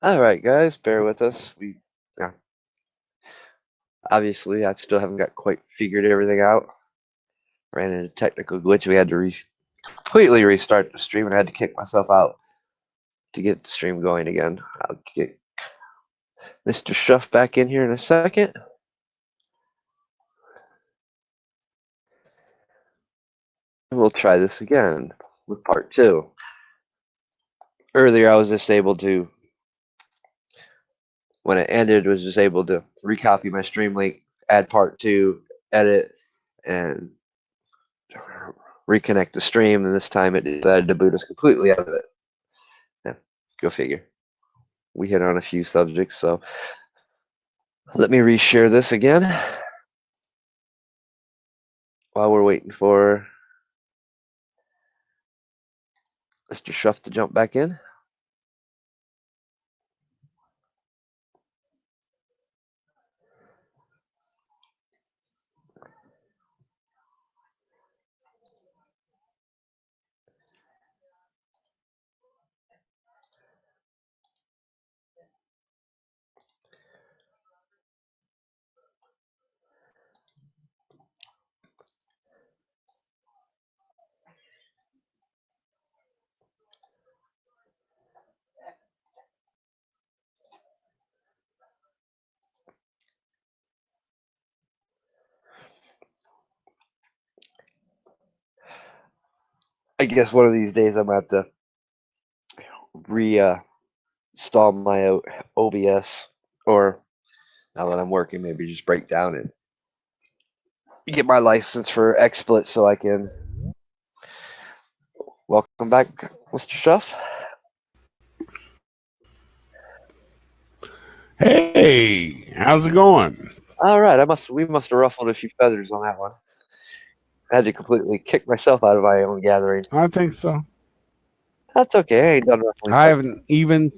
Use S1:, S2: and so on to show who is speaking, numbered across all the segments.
S1: All right, guys, bear with us. Yeah, obviously, I still haven't got quite figured everything out. Ran into a technical glitch. We had to completely restart the stream, and I had to kick myself out to get the stream going again. I'll get Mr. Shuff back in here in a second. We'll try this again with part 2. Earlier, I was just able to, when it ended, was just able to recopy my stream link, add part 2, edit, and reconnect the stream. And this time, it decided to boot us completely out of it. Yeah, go figure. We hit on a few subjects, so let me reshare this again while we're waiting for Mr. Shuff to jump back in. I guess one of these days I'm going to have to reinstall my OBS, or now that I'm working, maybe just break down and get my license for XSplit so I can. Welcome back, Mr. Shuff.
S2: Hey, how's it going?
S1: All right, we must have ruffled a few feathers on that one. I had to completely kick myself out of my own gathering.
S2: I think so.
S1: That's okay. I ain't done ruffling.
S2: I haven't even.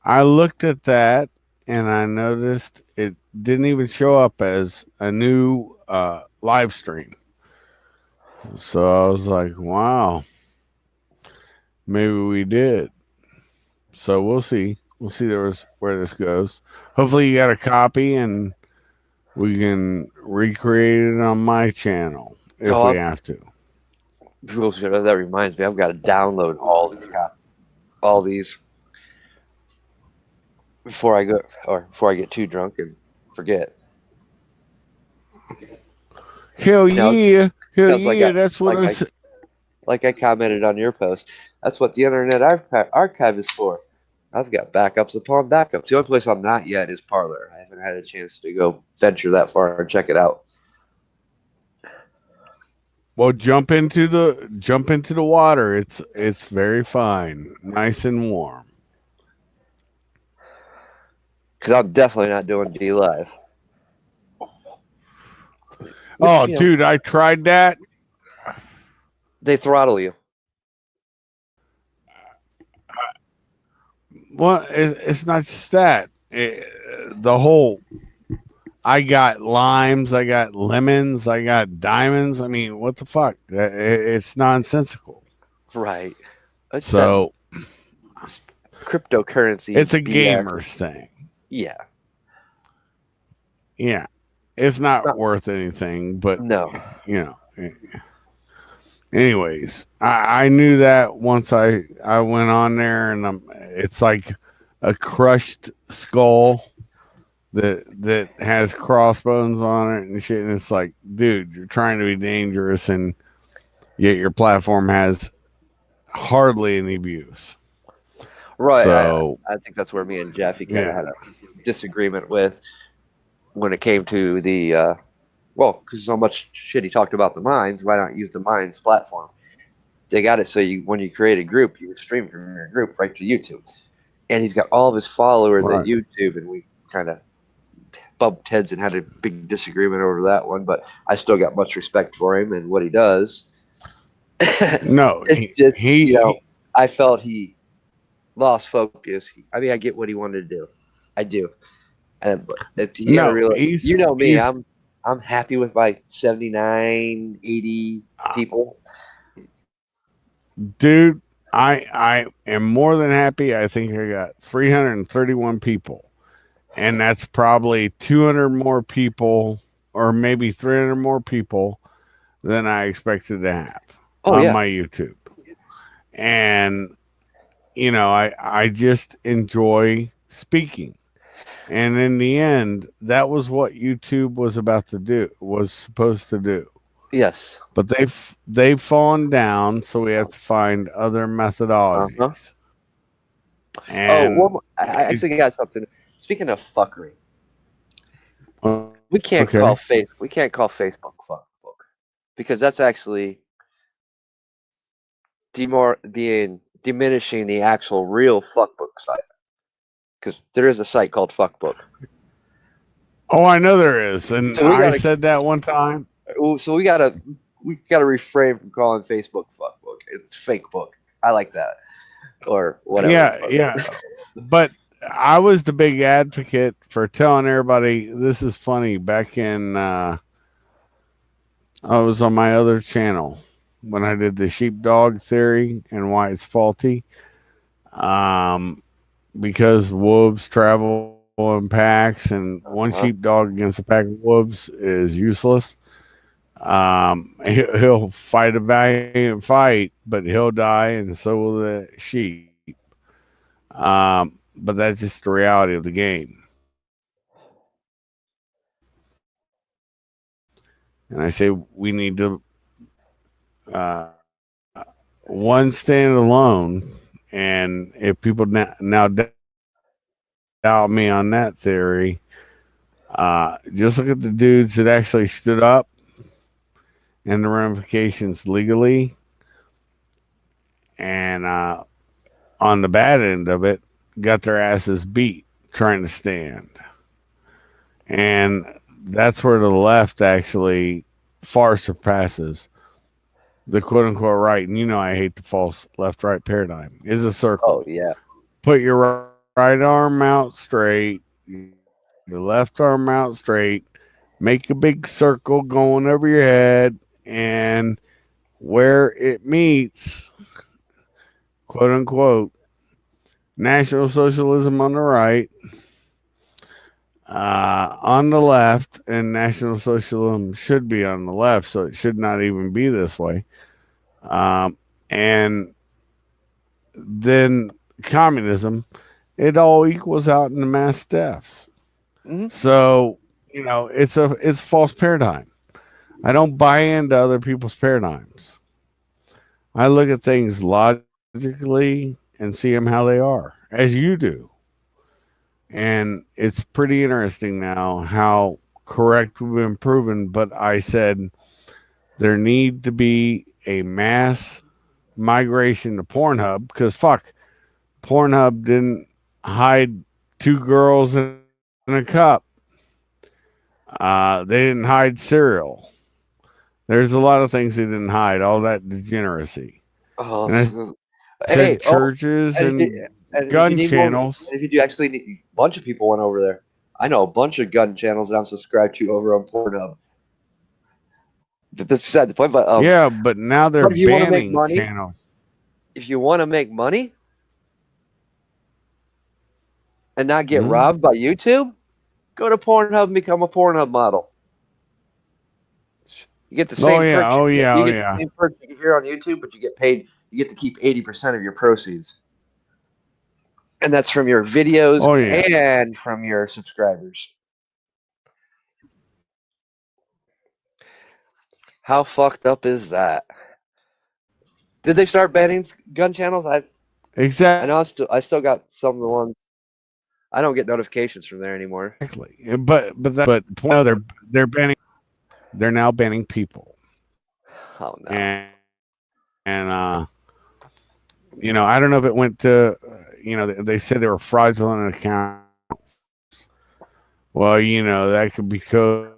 S2: I looked at that and I noticed it didn't even show up as a new live stream. So I was like, wow, maybe we did. So we'll see. We'll see where this goes. Hopefully, you got a copy and we can recreate it on my channel if we have to.
S1: That reminds me, I've got to download all these before I get too drunk and forget.
S2: Hell yeah! Hell yeah! That's what I said.
S1: Like I commented on your post. That's what the Internet Archive is for. I've got backups upon backups. The only place I'm not yet is Parler. I haven't had a chance to go venture that far and check it out.
S2: Well, jump into the water. It's very fine, nice and warm.
S1: Because I'm definitely not doing D Live.
S2: Oh, dude, I tried that.
S1: They throttle you.
S2: Well, it's not just that. The whole. I got limes, I got lemons, I got diamonds. I mean, what the fuck? It's nonsensical.
S1: Right.
S2: It's so
S1: cryptocurrency.
S2: It's a gamer's thing.
S1: Yeah.
S2: Yeah. It's not worth anything, but
S1: no.
S2: You know. Anyways, I knew that once I went on there, and it's like a crushed skull that has crossbones on it and shit. And it's like, dude, you're trying to be dangerous, and yet your platform has hardly any views.
S1: Right. So, I think that's where me and Jeffy kind of had a disagreement with when it came to the because so much shit he talked about the mines. Why not use the mines platform? They got it so when you create a group, you stream from your group right to YouTube. And he's got all of his followers at YouTube, and we kind of bumped heads and had a big disagreement over that one. But I still got much respect for him and what he does.
S2: No,
S1: I felt he lost focus. I mean, I get what he wanted to do. I do. And you know me, I'm happy with my 79, 80 people.
S2: Dude, I am more than happy. I think I got 331 people, and that's probably 200 more people, or maybe 300 more people than I expected to have on my YouTube. And I just enjoy speaking. And in the end, that was what YouTube was supposed to do.
S1: Yes.
S2: But they've fallen down, so we have to find other methodologies. And
S1: I actually got something. Speaking of fuckery, we can't call Facebook fuckbook, because that's actually diminishing the actual real fuckbook site. Because there is a site called Fuckbook.
S2: Oh, I know there is, and so I said that one time.
S1: So we gotta refrain from calling Facebook Fuckbook. It's fake book. I like that, or whatever.
S2: Yeah. But I was the big advocate for telling everybody this is funny. Back in, I was on my other channel when I did the sheepdog theory and why it's faulty. Because wolves travel in packs, and one sheepdog against a pack of wolves is useless. He'll fight a valiant fight, but he'll die, and so will the sheep. But that's just the reality of the game. And I say we need to one stand alone. And if people now doubt me on that theory, just look at the dudes that actually stood up and the ramifications legally. And on the bad end of it, got their asses beat trying to stand. And that's where the left actually far surpasses the quote unquote right. And I hate the false left right paradigm. Is a circle.
S1: Oh, yeah.
S2: Put your right arm out straight, your left arm out straight, make a big circle going over your head, and where it meets, quote unquote, National Socialism on the right, on the left, and National Socialism should be on the left, so it should not even be this way. And then communism, it all equals out in the mass deaths. Mm-hmm. So, it's a false paradigm. I don't buy into other people's paradigms. I look at things logically and see them how they are, as you do. And it's pretty interesting now how correct we've been proven. But I said there need to be a mass migration to Pornhub, because Pornhub didn't hide two girls in a cup. They didn't hide cereal. There's a lot of things they didn't hide. All that degeneracy. Churches and gun channels.
S1: If you do actually need, a bunch of people went over there. I know a bunch of gun channels that I'm subscribed to over on Pornhub. That's beside the point. But
S2: yeah, but now they're banning channels.
S1: If you want to make money and not get robbed by YouTube, go to Pornhub and become a Pornhub model. You get the same perks. The same perks you get here on YouTube, but you get paid. You get to keep 80% of your proceeds, and that's from your videos and from your subscribers. How fucked up is that? Did they start banning gun channels?
S2: Exactly.
S1: I know I still got some of the ones. I don't get notifications from there anymore.
S2: Exactly. But they're banning. They're now banning people.
S1: Oh no.
S2: And I don't know if it went to they said they were fraudulent accounts. Well, that could be code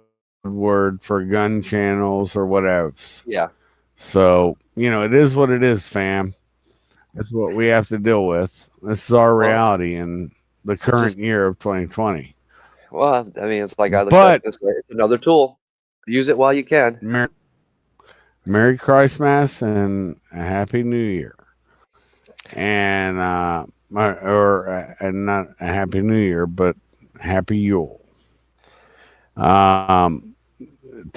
S2: word for gun channels or whatever.
S1: Yeah.
S2: So, it is what it is, fam. That's what we have to deal with. This is our reality in the current year of 2020.
S1: Well, I mean, it's like I look at it this way. It's another tool. Use it while you can.
S2: Merry Christmas and a Happy New Year. And not a Happy New Year, but Happy Yule. To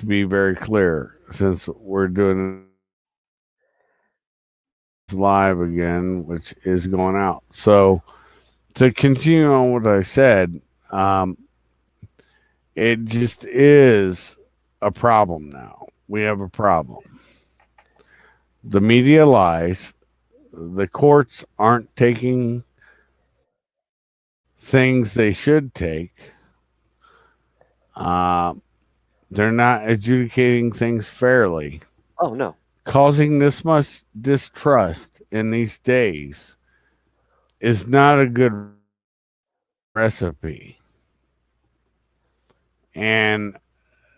S2: be very clear, since we're doing this live again, which is going out. So to continue on what I said, it just is a problem now. We have a problem. The media lies. The courts aren't taking things they should take. They're not adjudicating things fairly.
S1: Oh no.
S2: Causing this much distrust in these days is not a good recipe. And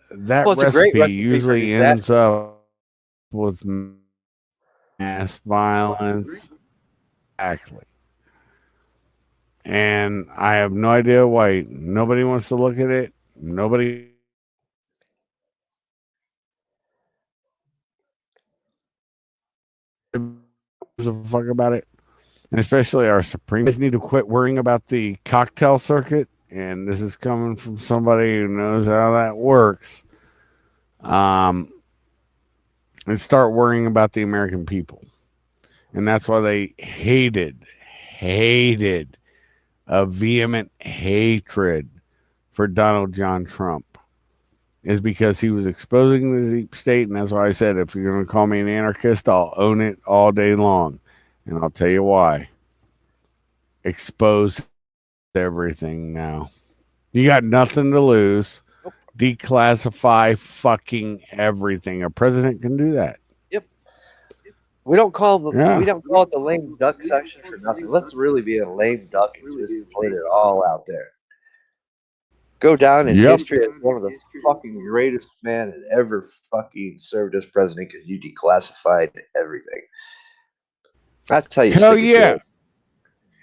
S2: that
S1: Well, it's a great
S2: recipe
S1: recipe for
S2: usually ends up with mass violence. Exactly. And I have no idea why nobody wants to look at it. Nobody gives a fuck about it. And especially our Supreme Court need to quit worrying about the cocktail circuit. And this is coming from somebody who knows how that works. And start worrying about the American people. And that's why they hated a vehement hatred for Donald John Trump, is because he was exposing the deep state. And that's why I said, if you're going to call me an anarchist, I'll own it all day long. And I'll tell you why. Expose everything now. You got nothing to lose. Declassify fucking everything. A president can do that.
S1: Yep. We don't call it the lame duck section for nothing. Let's really be a lame duck and just put it all out there. Go down in history as one of the fucking greatest man that ever fucking served as president because you declassified everything. That's how you
S2: Hell
S1: stick
S2: yeah.
S1: it to it.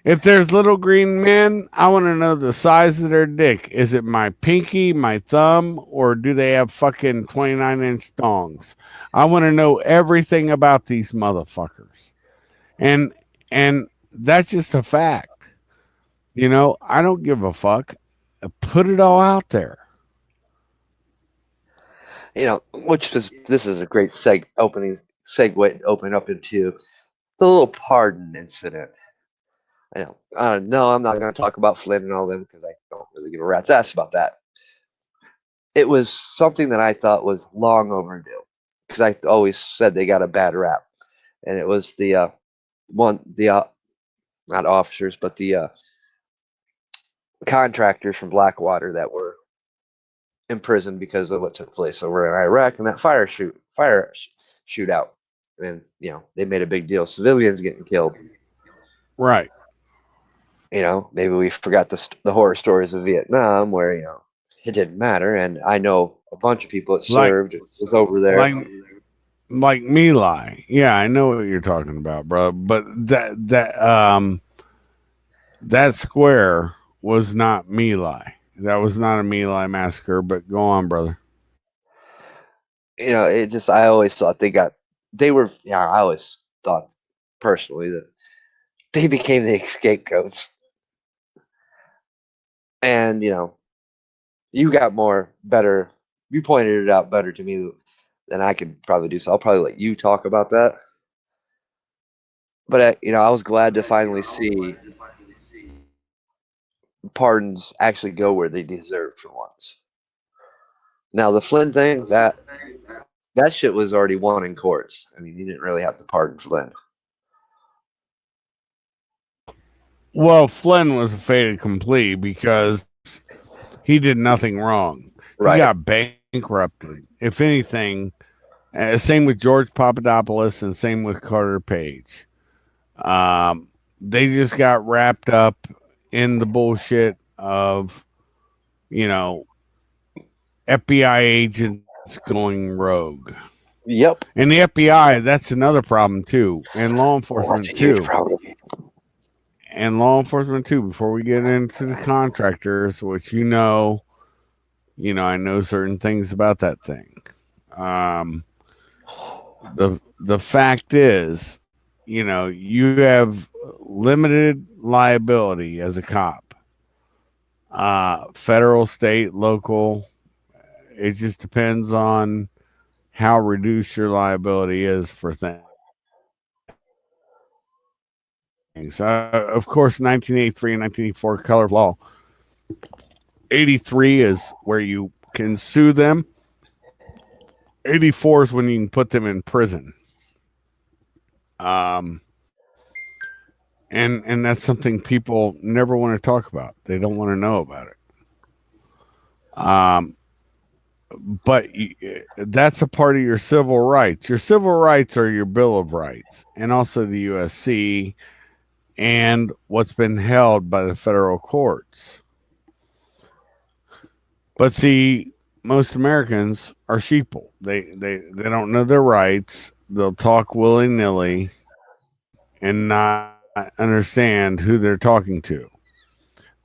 S2: If there's little green men, I want to know the size of their dick. Is it my pinky, my thumb, or do they have fucking 29-inch dongs? I want to know everything about these motherfuckers. And that's just a fact. You know, I don't give a fuck. Put it all out there.
S1: You know, this is a great segue to open up into the little pardon incident. I know. No, I'm not going to talk about Flynn and all them because I don't really give a rat's ass about that. It was something that I thought was long overdue because I always said they got a bad rap, and it was the not officers, but the contractors from Blackwater that were imprisoned because of what took place over in Iraq and that fire shootout, and you know they made a big deal, civilians getting killed.
S2: Right.
S1: You know, maybe we forgot the horror stories of Vietnam where, you know, it didn't matter. And I know a bunch of people that served was over there.
S2: Like My Lai. Yeah, I know what you're talking about, bro. But that square was not My Lai. That was not a My Lai massacre, but go on, brother.
S1: You know, I always thought I always thought personally that they became the scapegoats. And, you know, you pointed it out better to me than I could probably do. So I'll probably let you talk about that. But, you know, I was glad to finally see pardons actually go where they deserve for once. Now, the Flynn thing, that shit was already won in courts. I mean, you didn't really have to pardon Flynn.
S2: Well, Flynn was a fait accompli because he did nothing wrong. Right. He got bankrupted. If anything, same with George Papadopoulos and same with Carter Page. They just got wrapped up in the bullshit of, you know, FBI agents going rogue.
S1: Yep.
S2: And the FBI, that's another problem too. And law enforcement too. And law enforcement too, before we get into the contractors, which I know certain things about that thing. The fact is, you have limited liability as a cop. Federal, state, local. It just depends on how reduced your liability is for things. Of course, 1983 and 1984 color of law. 83 is where you can sue them. 84 is when you can put them in prison. And that's something people never want to talk about. They don't want to know about it. But that's a part of your civil rights. Your civil rights are your Bill of Rights, and also the USC, and what's been held by the federal courts. But see, most Americans are sheeple. They don't know their rights. They'll talk willy-nilly and not understand who they're talking to.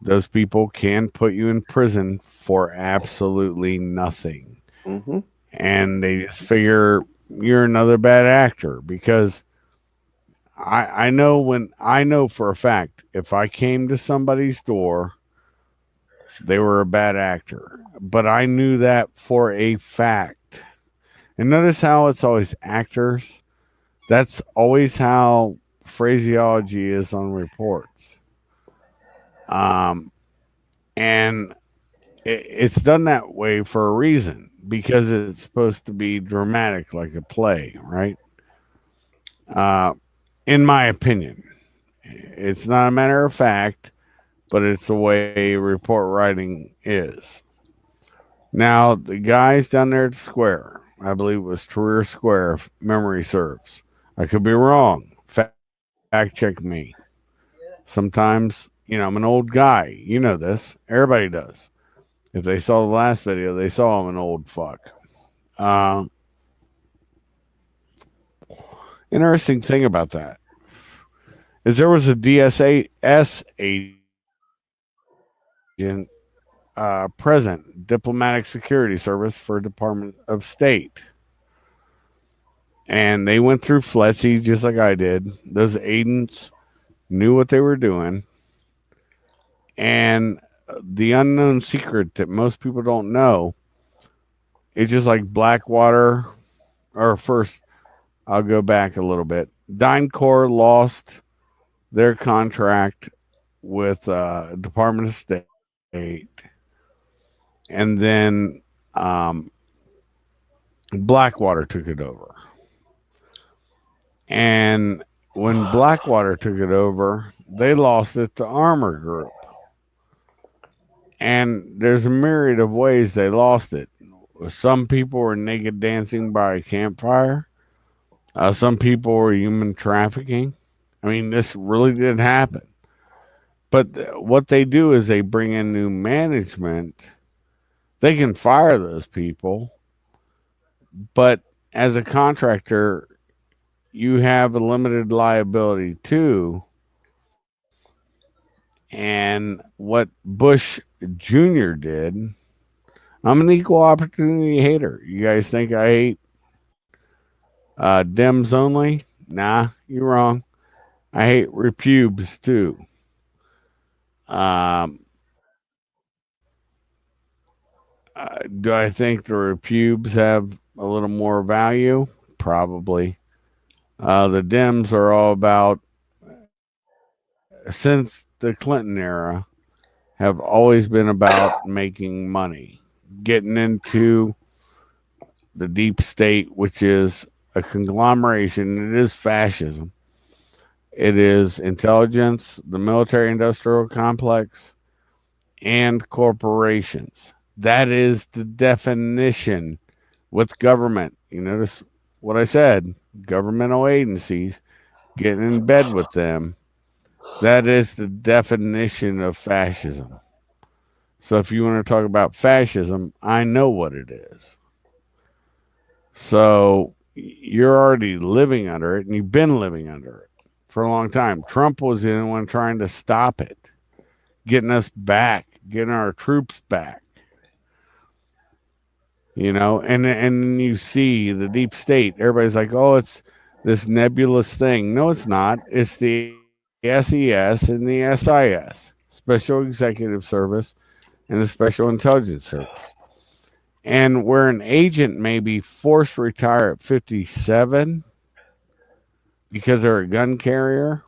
S2: Those people can put you in prison for absolutely nothing.
S1: Mm-hmm.
S2: And they just figure you're another bad actor, because I know for a fact, if I came to somebody's door, they were a bad actor. But I knew that for a fact. And notice how it's always actors. That's always how phraseology is on reports. And it's done that way for a reason, because it's supposed to be dramatic, like a play, right? In my opinion, it's not a matter of fact, but it's the way report writing is. Now, the guys down there at the square, I believe it was Tahrir Square, if memory serves. I could be wrong. Fact check me. Sometimes, I'm an old guy. You know this. Everybody does. If they saw the last video, they saw I'm an old fuck. Interesting thing about that is there was a DSS agent present, Diplomatic Security Service for Department of State. And they went through FLETC just like I did. Those agents knew what they were doing. And the unknown secret that most people don't know, it's just like Blackwater, or first, I'll go back a little bit. DynCorp lost their contract with Department of State. And then Blackwater took it over. And when Blackwater took it over, they lost it to Armor Group. And there's a myriad of ways they lost it. Some people were naked dancing by a campfire. Some people were human trafficking. I mean, this really did happen. But what they do is they bring in new management. They can fire those people. But as a contractor, you have a limited liability too. And what Bush Jr. did, I'm an equal opportunity hater. You guys think I hate Dems only? Nah, you're wrong. I hate repubes too. Do I think the repubes have a little more value? Probably. The Dems are all about, since the Clinton era, have always been about making money, getting into the deep state, which is a conglomeration. It is fascism. It is intelligence, the military industrial complex, and corporations. That is the definition with government. You notice what I said, governmental agencies, getting in bed with them. That is the definition of fascism. So if you want to talk about fascism, I know what it is. So you're already living under it, and you've been living under it for a long time. Trump was the one trying to stop it, getting us back, getting our troops back. And you see the deep state. Everybody's like, oh, it's this nebulous thing. No, it's not. It's the SES and the SIS, Special Executive Service, and the Special Intelligence Service. And where an agent may be forced to retire at 57 because they're a gun carrier,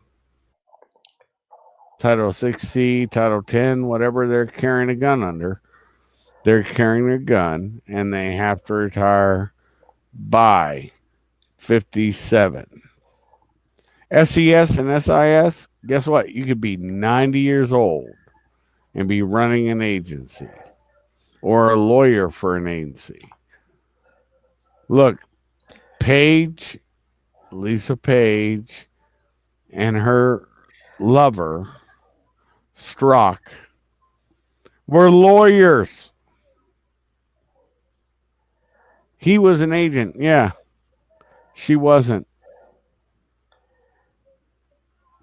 S2: Title 6C, Title 10, whatever they're carrying a gun under, they're carrying a gun and they have to retire by 57. SES and SIS, guess what? You could be 90 years old and be running an agency or a lawyer for an agency. Look, Paige, Lisa Page, and her lover, Strzok, were lawyers. He was an agent. Yeah, she wasn't.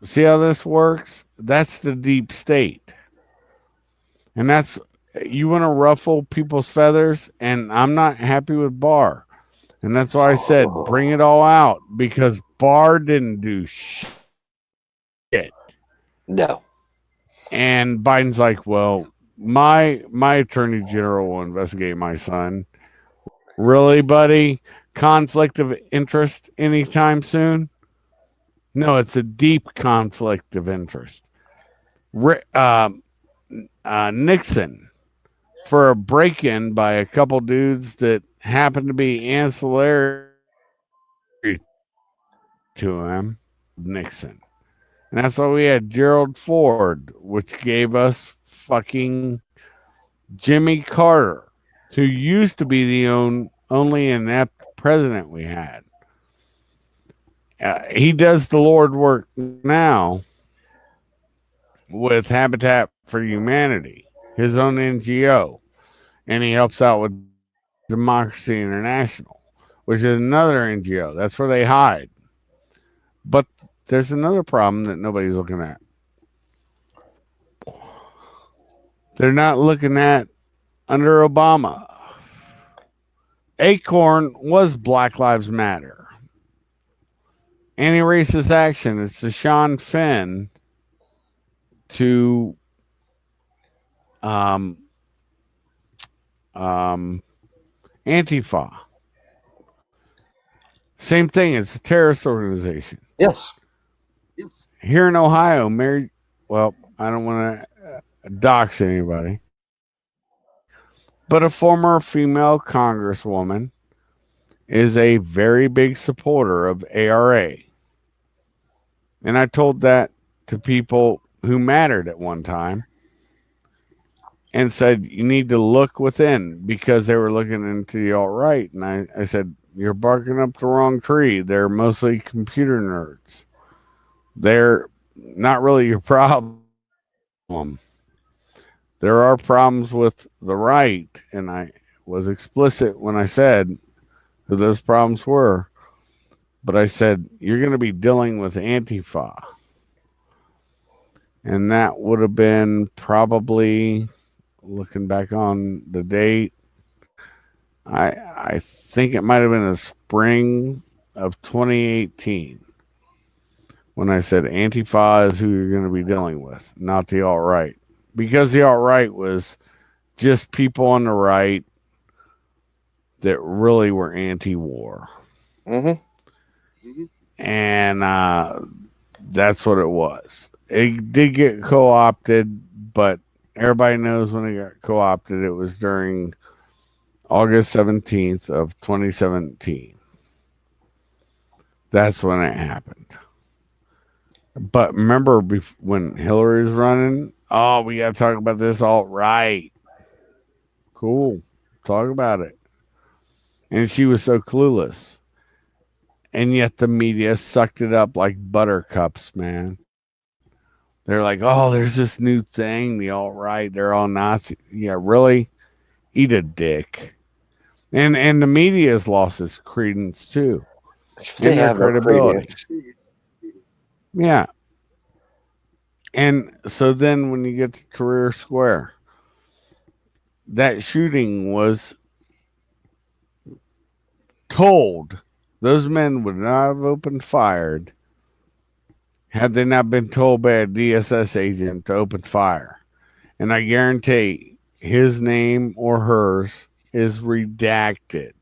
S2: See how this works? That's the deep state. And that's, you want to ruffle people's feathers, and I'm not happy with Barr. And that's why I said, bring it all out, because Barr didn't do shit.
S1: No.
S2: And Biden's like, well, my attorney general will investigate my son. Really, buddy? Conflict of interest anytime soon? No, it's a deep conflict of interest. Nixon, for a break-in by a couple dudes that happened to be ancillary to him, Nixon. And that's why we had Gerald Ford, which gave us fucking Jimmy Carter, who used to be the only inept president we had. He does the Lord work now with Habitat for Humanity, his own NGO, and he helps out with Democracy International, which is another NGO. That's where they hide. But there's another problem that nobody's looking at. They're not looking at under Obama. Acorn was Black Lives Matter. Anti-racist action. It's the Sean Finn to Antifa. Same thing. It's a terrorist organization.
S1: Yes.
S2: Here in Ohio, I don't want to dox anybody, but a former female congresswoman is a very big supporter of ARA. And I told that to people who mattered at one time and said, you need to look within, because they were looking into the alt-right. And I said, you're barking up the wrong tree. They're mostly computer nerds. They're not really your problem. There are problems with the right, and I was explicit when I said who those problems were. But I said, you're going to be dealing with Antifa. And that would have been probably, looking back on the date, I think it might have been the spring of 2018 when I said Antifa is who you're going to be dealing with, not the alt-right. Because the alt-right was just people on the right that really were anti-war. And that's what it was. It did get co-opted, but everybody knows when it got co-opted, it was during August 17th of 2017. That's when it happened. But remember when Hillary was running? Oh, we got to talk about this alt-right. Cool. Talk about it. And she was so clueless. And yet the media sucked it up like buttercups, man. They're like, oh, there's this new thing, the alt-right. They're all Nazi. Yeah, really? Eat a dick. And the media has lost its credence, too.
S1: They have credibility.
S2: Yeah. And so then when you get to Tahrir Square, that shooting was told those men would not have opened fire had they not been told by a DSS agent to open fire. And I guarantee his name or hers is redacted.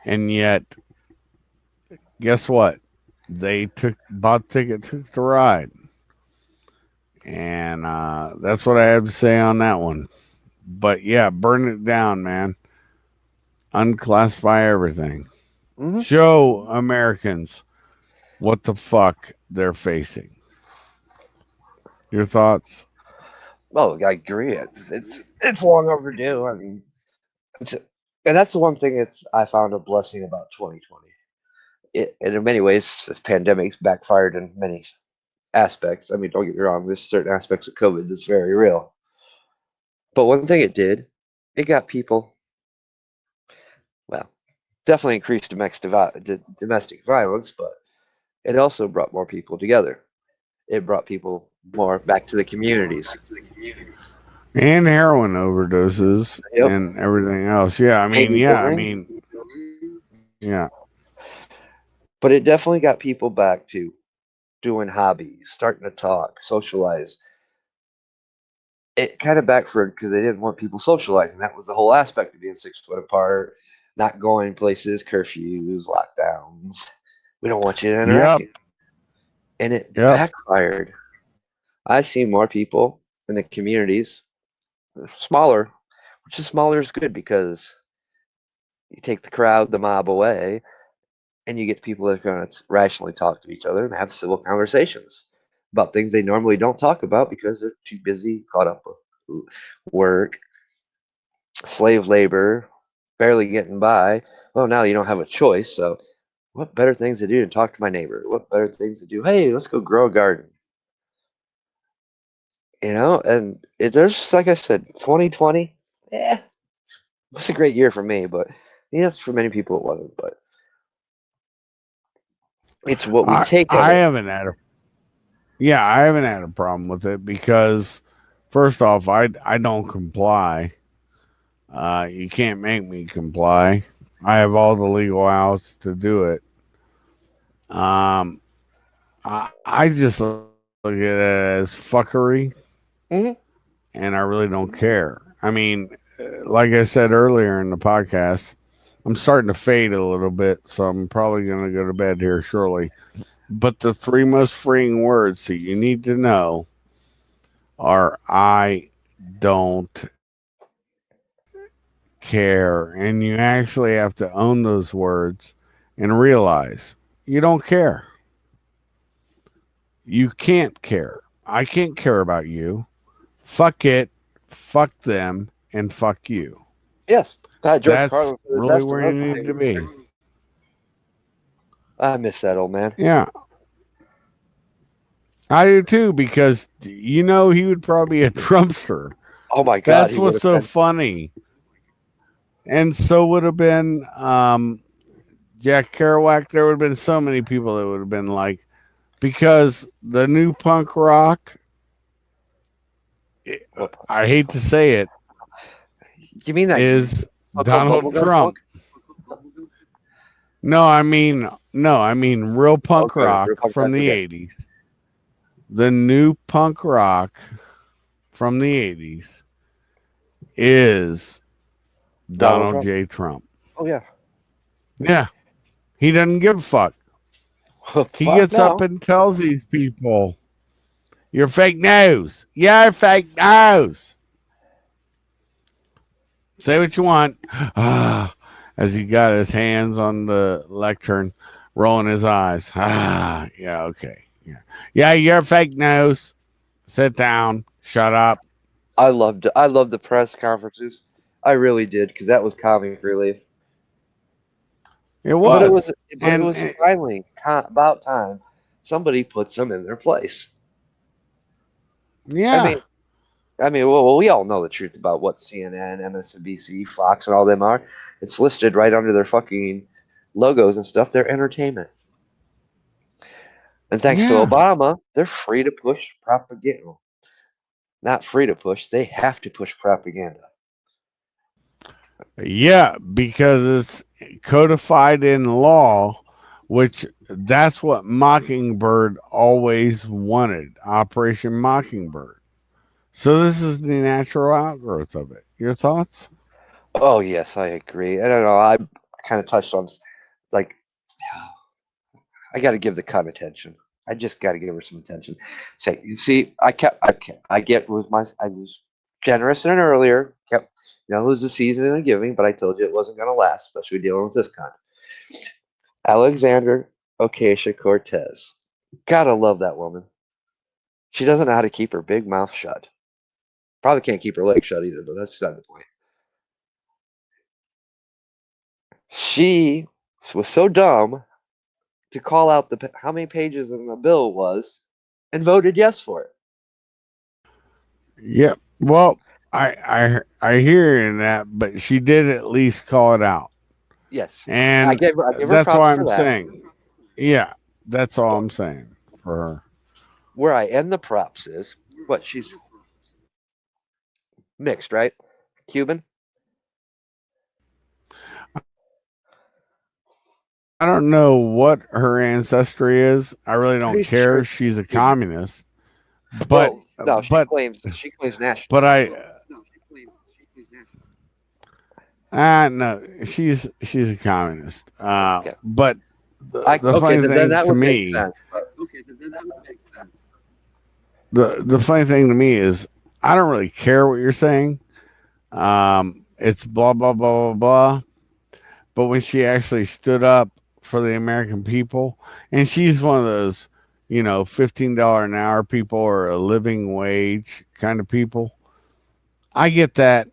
S2: And yet, guess what? They bought ticket, took the ride. And that's what I have to say on that one. But yeah, burn it down, man. Unclassify everything. Mm-hmm. Show Americans what the fuck they're facing. Your thoughts?
S1: Oh, I agree. It's long overdue. I mean, and that's the one thing I found a blessing about 2020. And in many ways, this pandemic's backfired in many aspects. I mean, don't get me wrong. There's certain aspects of COVID that's very real. But one thing it did, it got people. Well, definitely increased domestic violence, but it also brought more people together. It brought people more back to the communities.
S2: And heroin overdoses and everything else. Yeah, I mean, yeah.
S1: But it definitely got people back to doing hobbies, starting to talk, socialize. It kind of backfired because they didn't want people socializing. That was the whole aspect of being 6 foot apart, not going places, curfews, lockdowns. We don't want you to interact. Yep. And it backfired. I see more people in the communities, smaller, which is smaller is good because you take the crowd, the mob away, and you get people that are going to rationally talk to each other and have civil conversations about things they normally don't talk about because they're too busy, caught up with work, slave labor, barely getting by. Well, now you don't have a choice, so what better things to do than talk to my neighbor? What better things to do? Hey, let's go grow a garden. And there's, like I said, 2020, it was a great year for me, but yes, for many people it wasn't, but it's what we take of it.
S2: I haven't had a problem with it because, first off, I don't comply. You can't make me comply. I have all the legal outs to do it. I just look at it as fuckery, and I really don't care. I mean, like I said earlier in the podcast, I'm starting to fade a little bit, so I'm probably going to go to bed here shortly. But the 3 most freeing words that you need to know are I don't care. And you actually have to own those words and realize you don't care. You can't care. I can't care about you. Fuck it. Fuck them. And fuck you.
S1: Yes.
S2: That's really where you need to be.
S1: I miss that old man.
S2: Yeah. I do too, because he would probably be a Trumpster.
S1: Oh my God.
S2: That's what's so funny. And so would have been Jack Kerouac. There would have been so many people that would have been like, because the new punk rock, I hate to say it,
S1: you mean that
S2: is Donald Trump. No, I mean real punk rock from the 80s. The new punk rock from the 80s is Donald J. Trump.
S1: Oh, yeah.
S2: Yeah. He doesn't give a fuck. He gets up and tells these people, you're fake news. You're fake news. Say what you want. As he got his hands on the lectern, rolling his eyes. Yeah, okay. Yeah, you're fake news. Sit down. Shut up.
S1: I loved the press conferences. I really did, because that was comic relief.
S2: It was.
S1: But it was finally about time somebody puts them in their place.
S2: Yeah.
S1: I mean, well, we all know the truth about what CNN, MSNBC, Fox, and all them are. It's listed right under their fucking logos and stuff. They're entertainment. And thanks to Obama, they're free to push propaganda. Not free to push. They have to push propaganda.
S2: Yeah, because it's codified in law, which that's what Mockingbird always wanted, Operation Mockingbird. So this is the natural outgrowth of it. Your thoughts?
S1: Oh yes, I agree. I don't know. I kind of touched on like I got to give the cunt attention. I just got to give her some attention. Say, you see, I get with I was generous in an earlier. Kept, it was the season of giving, but I told you it wasn't going to last, especially dealing with this kind. Alexander Ocasio Cortez. Gotta love that woman. She doesn't know how to keep her big mouth shut. Probably can't keep her legs shut either, but that's beside the point. She was so dumb to call out how many pages in the bill was and voted yes for it.
S2: Yeah. Well, I hear in that, but she did at least call it out.
S1: Yes.
S2: And
S1: I give her
S2: that's
S1: props
S2: why
S1: for
S2: I'm
S1: that.
S2: saying. Yeah, that's all
S1: But
S2: I'm saying for her.
S1: where I end the props is what she's mixed, right? Cuban?
S2: I don't know what her ancestry is. I really don't
S1: Pretty
S2: care.
S1: sure.
S2: She's a communist, but
S1: Well, no,
S2: but
S1: she claims national.
S2: but no, she's a communist.
S1: Okay.
S2: But the
S1: Okay,
S2: funny
S1: then
S2: thing
S1: that
S2: to
S1: would make
S2: me,
S1: sense.
S2: the funny thing to me is I don't really care what you're saying. It's blah blah blah blah blah. But when she actually stood up for the American people, and she's one of those, $15 an hour people or a living wage kind of people, I get that,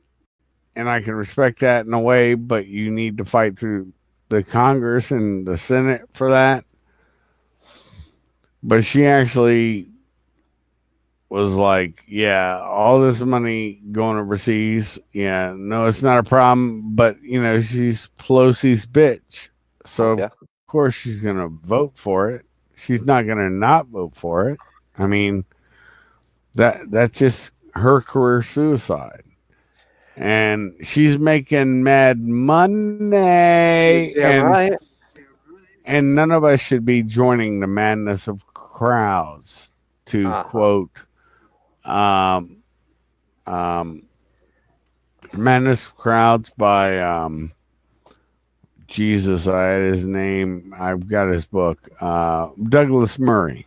S2: and I can respect that in a way. But you need to fight through the Congress and the Senate for that. But she actually was like, yeah, all this money going overseas. Yeah, no, it's not a problem. But, she's Pelosi's bitch. So,
S1: Oh
S2: of
S1: yeah.
S2: course, she's going to vote for it. She's not going to not vote for it. I mean, that's just her career suicide. And she's making mad
S1: You're
S2: money.
S1: damn right.
S2: And none of us should be joining the madness of crowds, to
S1: Uh-huh.
S2: quote um, um, Madness Crowds by Jesus. I had his name. I've got his book. Douglas Murray,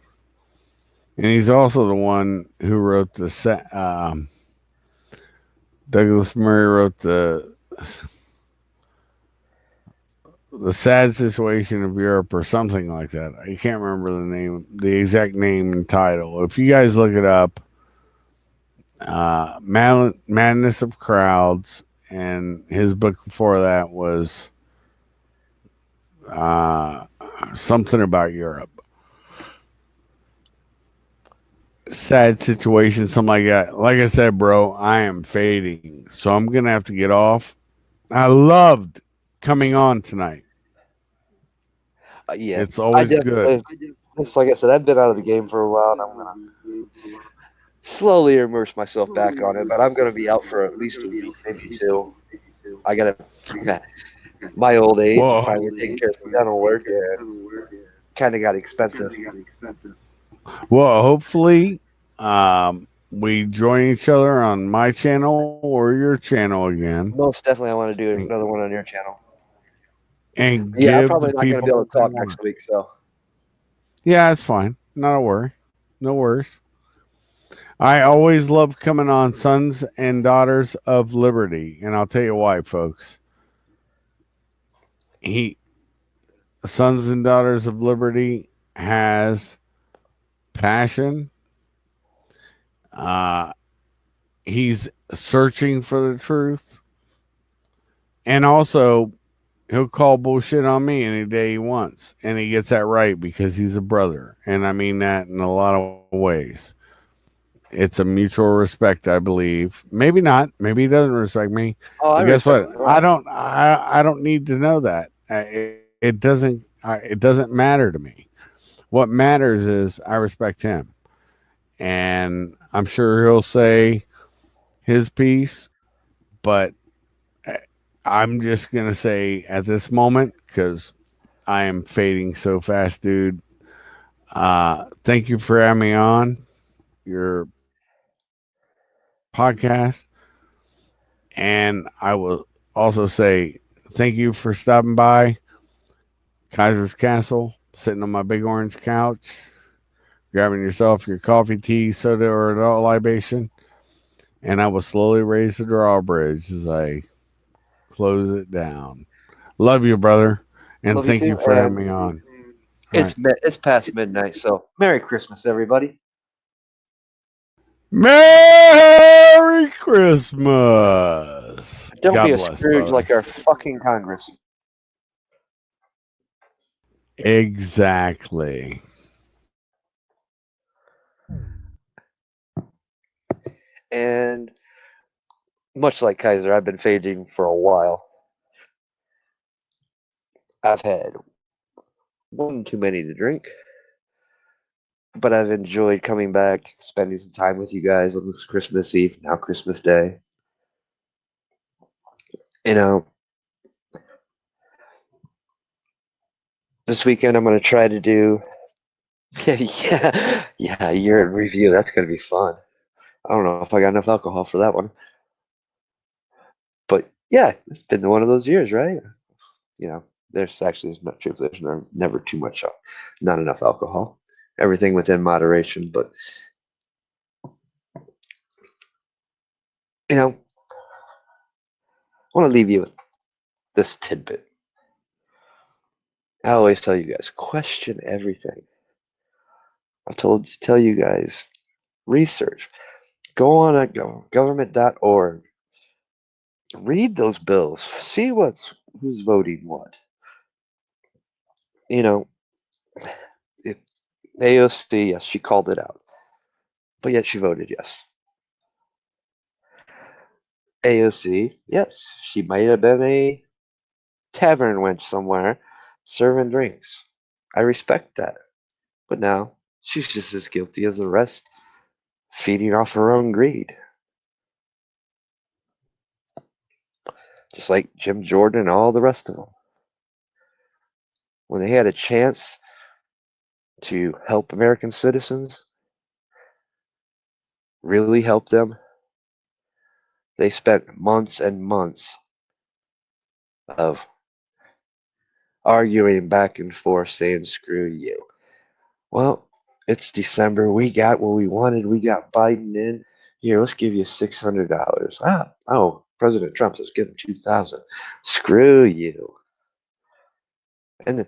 S2: and he's also the one who wrote Douglas Murray wrote the sad situation of Europe or something like that. I can't remember the exact name and title. If you guys look it up, Madness of Crowds, and his book before that was uh, something about Europe. Sad situation, something like that. Like I said, bro, I am fading, so I'm gonna have to get off. I loved coming on tonight.
S1: Yeah.
S2: It's always good.
S1: Just like I said, I've been out of the game for a while, and I'm gonna slowly immerse myself back on it. But I'm gonna be out for at least a week, maybe two. I gotta, my old age,
S2: Well,
S1: finally taking care of some dental work, and kind of got expensive.
S2: hopefully, we join each other on my channel or your channel again,
S1: Most definitely, I want to do
S2: and,
S1: another one on your channel.
S2: and
S1: Yeah, I'm
S2: give the
S1: probably not gonna
S2: people
S1: be able
S2: what
S1: to
S2: they
S1: talk
S2: want.
S1: next week, so
S2: Yeah, it's fine. Not a worry. No worries. I always love coming on Sons and Daughters of Liberty, and I'll tell you why, folks. He Sons and Daughters of Liberty has passion. Uh, he's searching for the truth, and also he'll call bullshit on me any day he wants, and he gets that right because he's a brother, and I mean that in a lot of ways. It's a mutual respect, I believe. Maybe not. Maybe he doesn't respect me.
S1: oh, I
S2: But guess
S1: respect
S2: what?
S1: you.
S2: I don't need to know that. It doesn't matter to me. What matters is I respect him, and I'm sure he'll say his piece. But I'm just going to say at this moment, because I am fading so fast, dude. Thank you for having me on your podcast. And I will also say thank you for stopping by Kaiser's Castle, sitting on my big orange couch, grabbing yourself your coffee, tea, soda, or adult libation. And I will slowly raise the drawbridge as I close it down. Love you, brother. And
S1: Love you
S2: thank
S1: too.
S2: you for having
S1: And
S2: me on. All right.
S1: it's past midnight, so Merry Christmas, everybody.
S2: Merry Christmas.
S1: Don't be
S2: God
S1: a
S2: bless,
S1: Scrooge
S2: brother.
S1: like our fucking Congress.
S2: Exactly.
S1: And much like Kaiser, I've been fading for a while. I've had one too many to drink, but I've enjoyed coming back, spending some time with you guys on this Christmas Eve, now Christmas Day. You know, this weekend I'm going to try to do. Yeah, year in review. That's going to be fun. I don't know if I got enough alcohol for that one. But yeah, it's been one of those years, right? You know, there's not true. There's never too much, not enough alcohol. Everything within moderation. But, you know, I want to leave you with this tidbit. I always tell you guys, question everything. Tell you guys, research. Go on at government.org. Read those bills. See who's voting what. You know, it, AOC, yes, she called it out, but yet she voted yes. AOC, yes, she might have been a tavern wench somewhere serving drinks. I respect that. But now she's just as guilty as the rest, feeding off her own greed. Just like Jim Jordan and all the rest of them. When they had a chance to help American citizens, really help them, they spent months and months of arguing back and forth saying, screw you. Well, it's December. We got what we wanted. We got Biden in. Here, let's give you $600. President Trump says give him 2,000. Screw you. And then,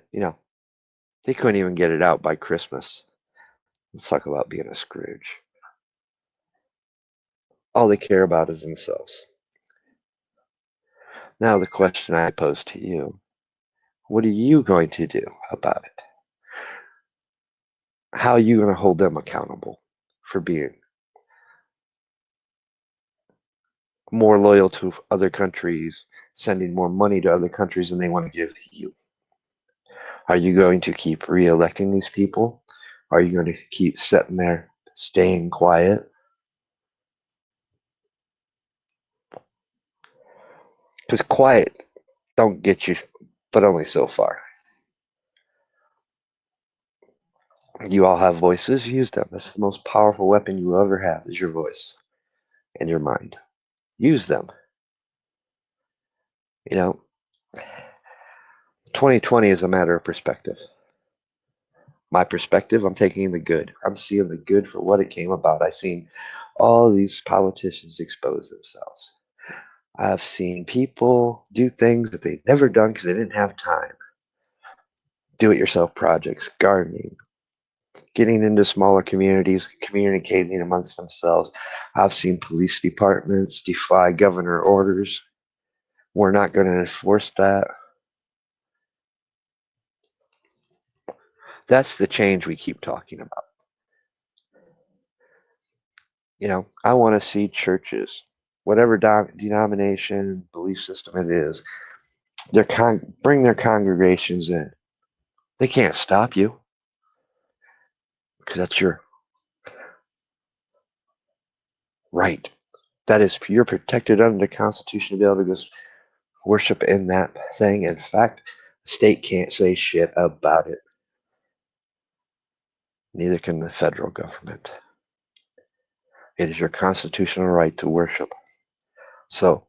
S1: they couldn't even get it out by Christmas. Let's talk about being a Scrooge. All they care about is themselves. Now the question I pose to you, what are you going to do about it? How are you going to hold them accountable for being more loyal to other countries, sending more money to other countries than they want to give you? Are you going to keep re-electing these people? Are you going to keep sitting there, staying quiet? Because quiet don't get you, but only so far. You all have voices, use them. That's the most powerful weapon you will ever have, is your voice and your mind. Use them. 2020 is a matter of perspective. My perspective, I'm taking the good. I'm seeing the good for what it came about. I've seen all these politicians expose themselves. I've seen people do things that they've never done because they didn't have time. Do-it-yourself projects, gardening, getting into smaller communities, communicating amongst themselves. I've seen police departments defy governor orders. We're not going to enforce that. That's the change we keep talking about. I want to see churches, whatever denomination, belief system it is, bring their congregations in. They can't stop you because that's your right. That is, you're protected under the Constitution to be able to go worship in that thing. In fact, the state can't say shit about it. Neither can the federal government. It is your constitutional right to worship. So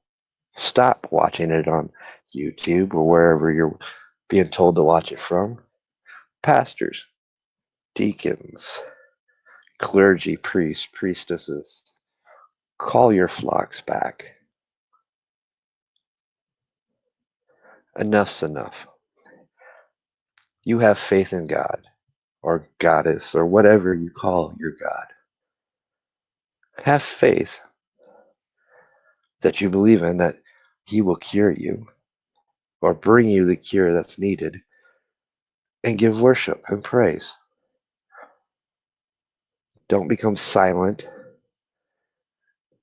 S1: stop watching it on YouTube or wherever you're being told to watch it from. Pastors, deacons, clergy, priests, priestesses, call your flocks back. Enough's enough. You have faith in God or goddess or whatever you call your God. Have faith that you believe in, that he will cure you or bring you the cure that's needed, and give worship and praise. Don't become silent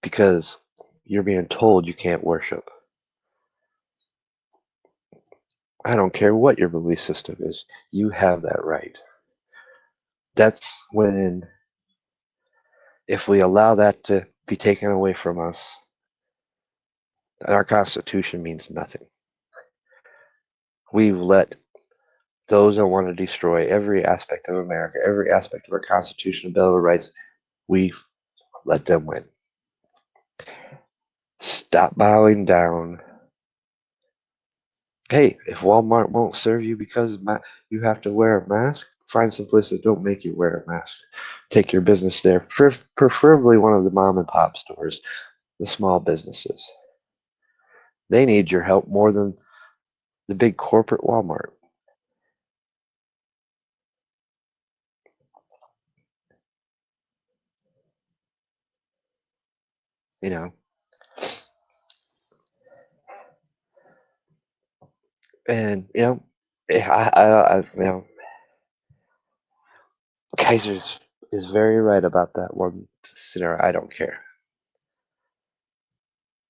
S1: because you're being told you can't worship. I don't care what your belief system is. You have that right. That's when, if we allow that to be taken away from us, our Constitution means nothing. We've let those that want to destroy every aspect of America, every aspect of our Constitution, Bill of Rights, we've let them win. Stop bowing down. Hey, if Walmart won't serve you because you have to wear a mask, find some place that don't make you wear a mask. Take your business there, preferably one of the mom and pop stores, the small businesses. They need your help more than the big corporate Walmart. You know, and Kaiser's is very right about that one scenario. I don't care.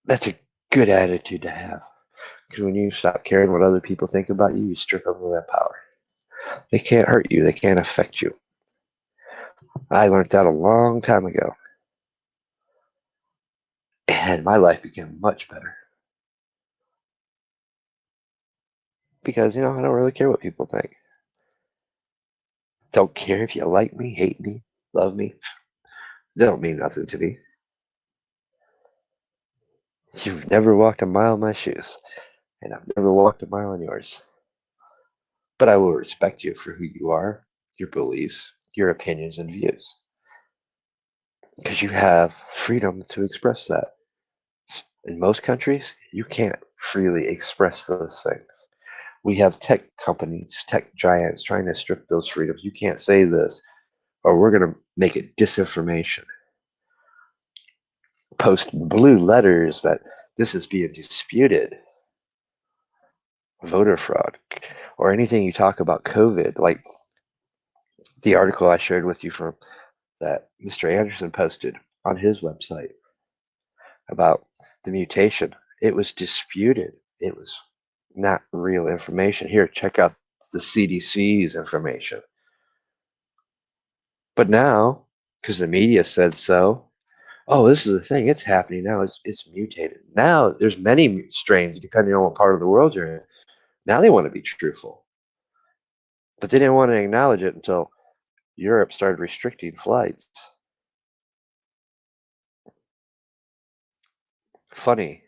S1: That's a good attitude to have. Because when you stop caring what other people think about you, you strip them of that power. They can't hurt you. They can't affect you. I learned that a long time ago. And my life became much better. Because, I don't really care what people think. Don't care if you like me, hate me, love me. They don't mean nothing to me. You've never walked a mile in my shoes. And I've never walked a mile in yours. But I will respect you for who you are, your beliefs, your opinions and views. Because you have freedom to express that. In most countries, you can't freely express those things. We have tech companies, tech giants trying to strip those freedoms. You can't say this, or we're going to make it disinformation. Post blue letters that this is being disputed. Voter fraud, or anything you talk about COVID, like the article I shared with you from that Mr. Anderson posted on his website about the mutation. It was disputed. It was not real information. Here, check out the CDC's information. But now, because the media said so, oh, this is the thing. It's happening now. It's mutated. Now there's many strains depending on what part of the world you're in. Now they want to be truthful. But they didn't want to acknowledge it until Europe started restricting flights. Funny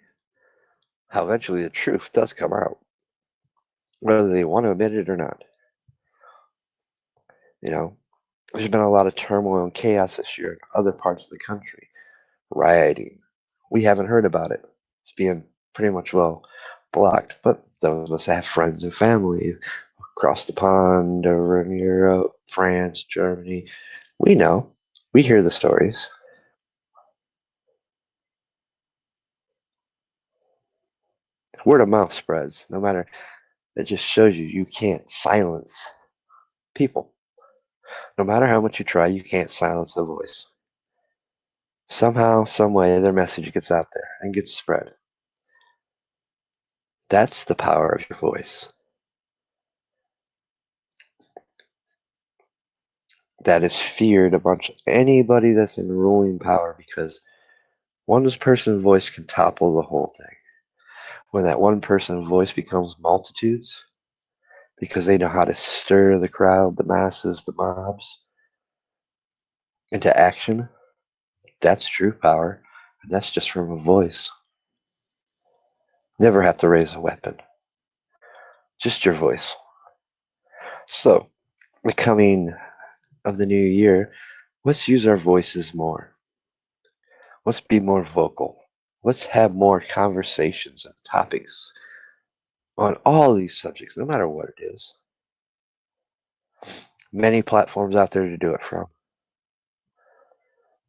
S1: how eventually the truth does come out, whether they want to admit it or not. There's been a lot of turmoil and chaos this year in other parts of the country. Rioting. We haven't heard about it. It's being pretty much blocked. But those of us that have friends and family across the pond, over in Europe, France, Germany, we know. We hear the stories. Word of mouth spreads. No matter, it just shows you can't silence people. No matter how much you try, you can't silence the voice. Somehow, some way, their message gets out there and gets spread. That's the power of your voice. That is feared amongst anybody that's in ruling power, because one person's voice can topple the whole thing. when that one person voice becomes multitudes because they know how to stir the crowd, the masses, the mobs into action. That's true power, and that's just from a voice. Never have to raise a weapon. Just your voice. So, the coming of the new year, let's use our voices more. Let's be more vocal. Let's have more conversations and topics on all these subjects, no matter what it is. Many platforms out there to do it from.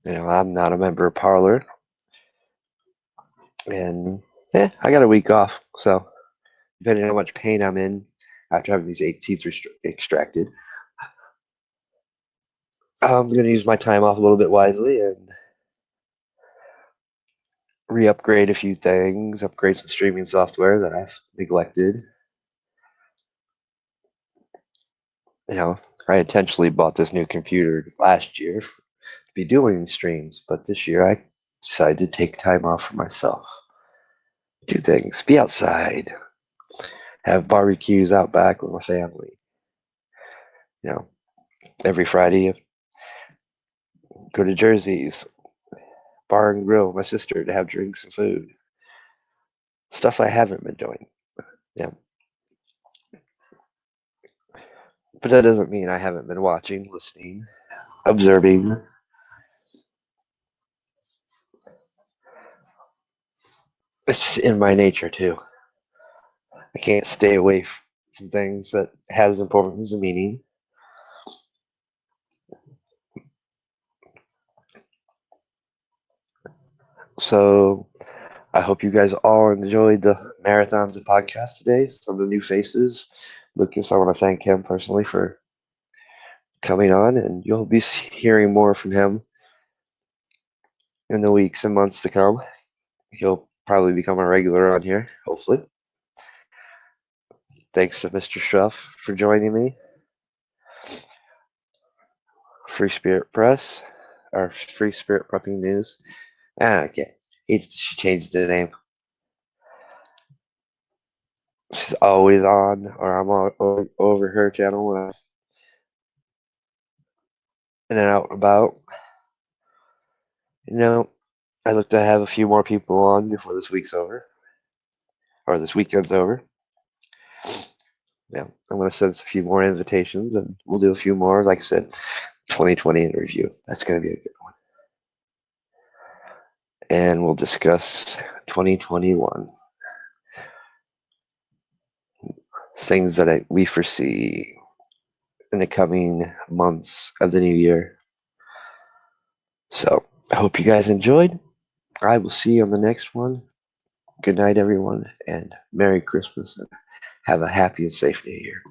S1: I'm not a member of Parler, and I got a week off, so depending on how much pain I'm in after having these 8 teeth extracted, I'm going to use my time off a little bit wisely and re-upgrade a few things, upgrade some streaming software that I've neglected. I intentionally bought this new computer last year to be doing streams, but this year I decided to take time off for myself. Do things, be outside, have barbecues out back with my family. Every Friday, go to Jersey's bar and grill with my sister to have drinks and food. Stuff I haven't been doing. Yeah. But that doesn't mean I haven't been watching, listening, observing. It's in my nature too. I can't stay away from things that has importance and meaning. So I hope you guys all enjoyed the marathons and podcasts today. Some of the new faces. Lucas, I want to thank him personally for coming on, and you'll be hearing more from him in the weeks and months to come. He'll probably become a regular on here, hopefully. Thanks to Mr. Shuff for joining me. Free Spirit Press, or Free Spirit Prepping News. Okay, she changed the name. She's always on, or I'm over her channel when I'm in and out and about. I look to have a few more people on before this week's over, or this weekend's over. I'm going to send a few more invitations, and we'll do a few more. Like I said, 2020 in review. That's going to be a good one. And we'll discuss 2021. Things that we foresee in the coming months of the new year. So, I hope you guys enjoyed. I will see you on the next one. Good night, everyone, and Merry Christmas, and have a happy and safe New Year.